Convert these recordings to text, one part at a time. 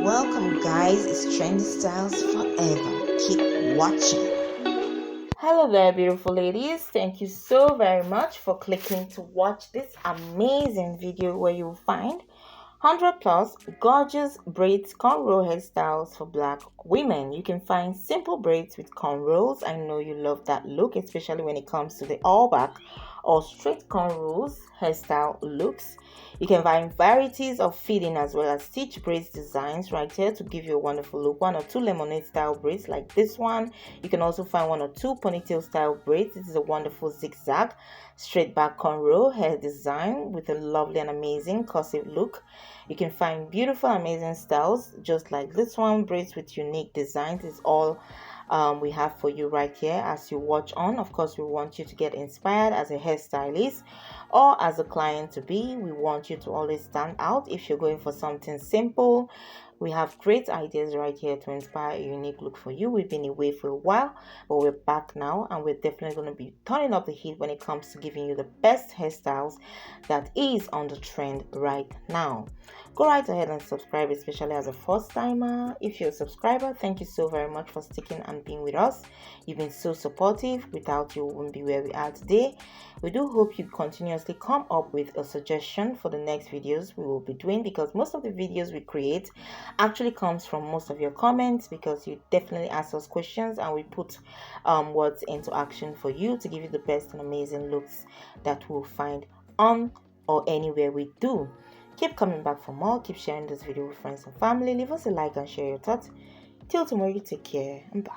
welcome guys, it's Trendy Styles Forever. Keep watching. Hello there, beautiful ladies. Thank you so very much for clicking to watch this amazing video where you'll find 100 plus gorgeous braids cornrow hairstyles for black women. You can find simple braids with cornrows. I know you love that look, especially when it comes to the all back or straight cornrows hairstyle looks. You can find varieties of fitting as well as stitch braids designs right here to give you a wonderful look. 1 or 2 lemonade style braids like this one. You can also find 1 or 2 ponytail style braids. This is a wonderful zigzag straight back cornrow hair design with a lovely and amazing cursive look. You can find beautiful amazing styles just like this one, braids with unique designs is all we have for you right here as you watch on. Of course, we want you to get inspired as a hairstylist or as a client to be. We want you to always stand out. If you're going for something simple, we have great ideas right here to inspire a unique look for you. We've been away for a while, but we're back now, and we're definitely going to be turning up the heat when it comes to giving you the best hairstyles that is on the trend right now. Go right ahead and subscribe, especially as a first timer. If you're a subscriber, thank you so very much for sticking and being with us. You've been so supportive. Without you, we wouldn't be where we are today. We do hope you continuously come up with a suggestion for the next videos we will be doing, because most of the videos we create actually comes from most of your comments, because you definitely ask us questions and we put words into action for you to give you the best and amazing looks that we'll find on or anywhere we do. Keep coming back for more. Keep sharing this video with friends and family. Leave us a like and share your thoughts. Till tomorrow, you take care and bye.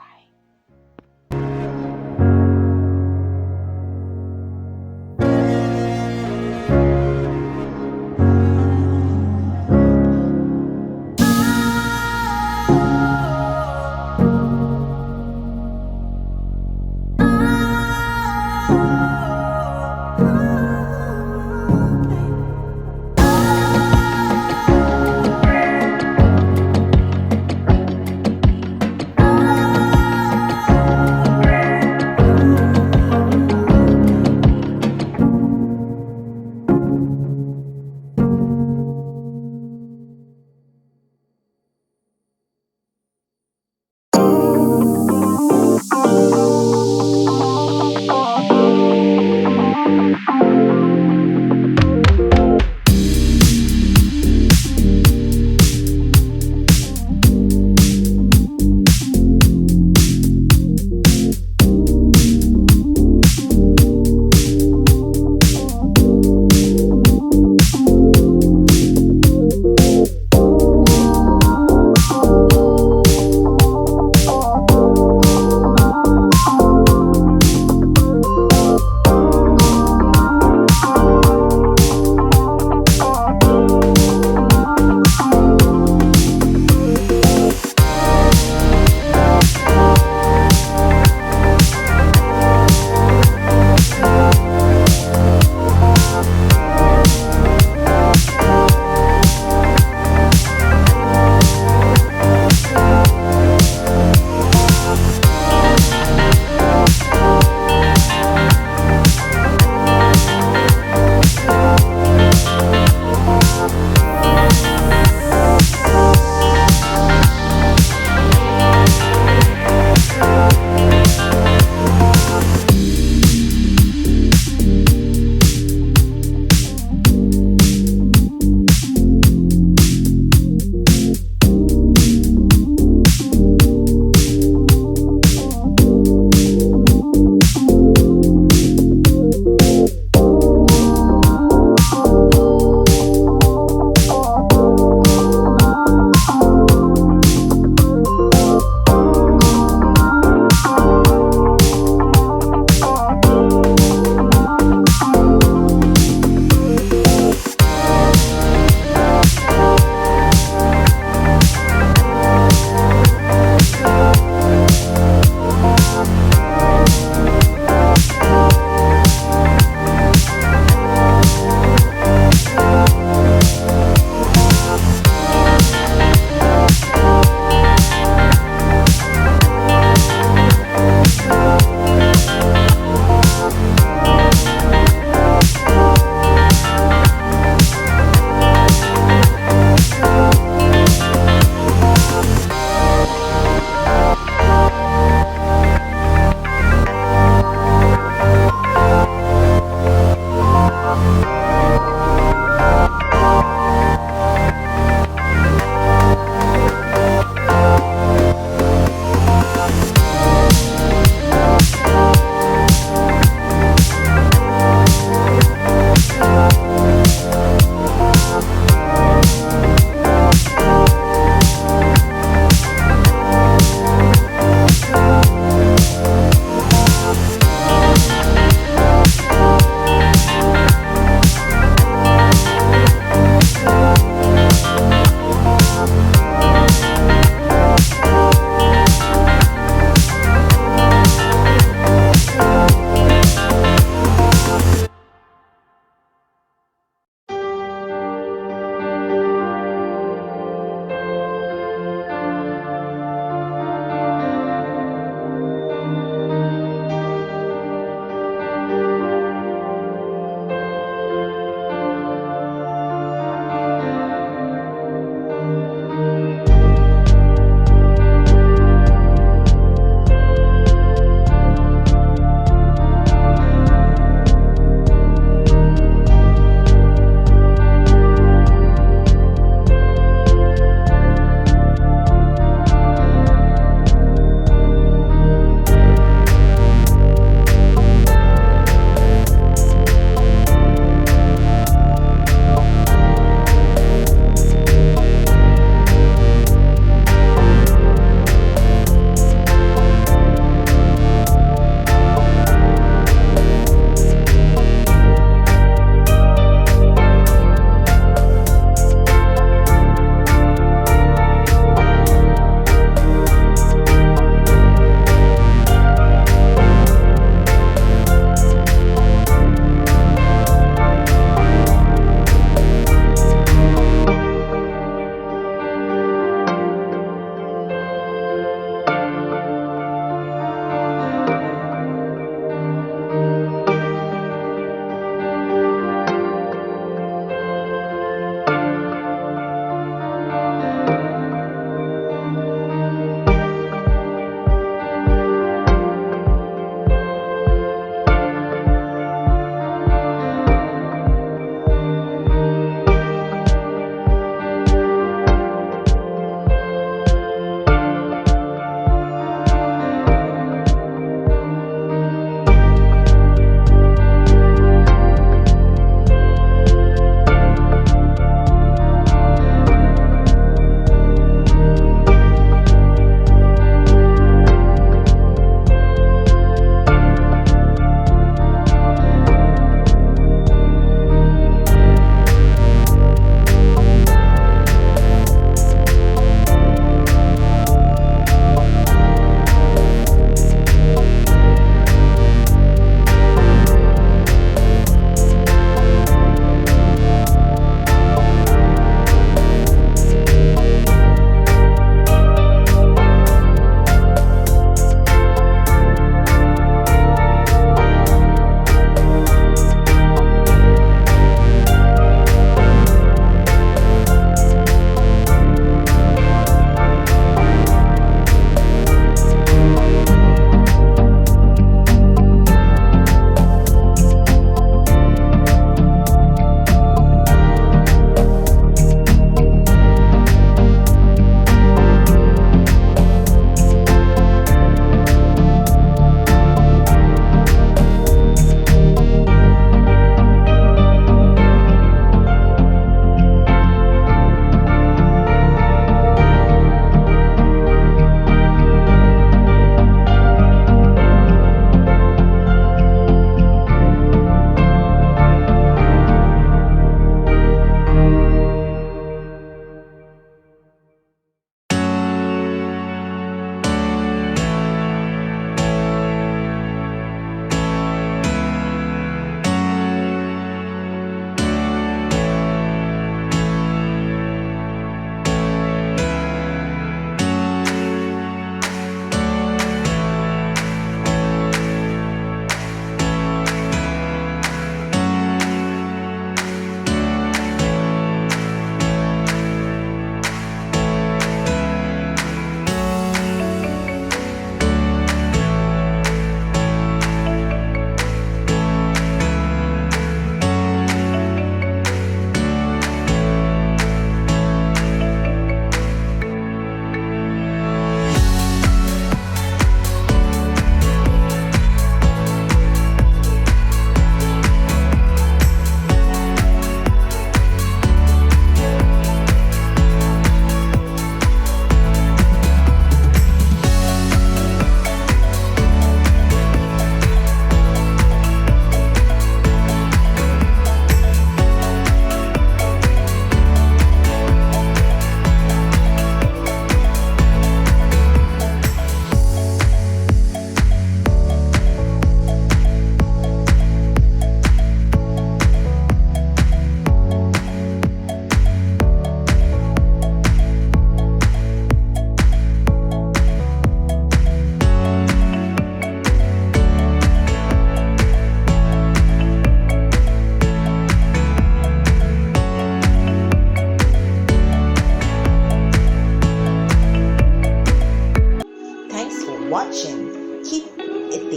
watching. Keep it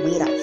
with us.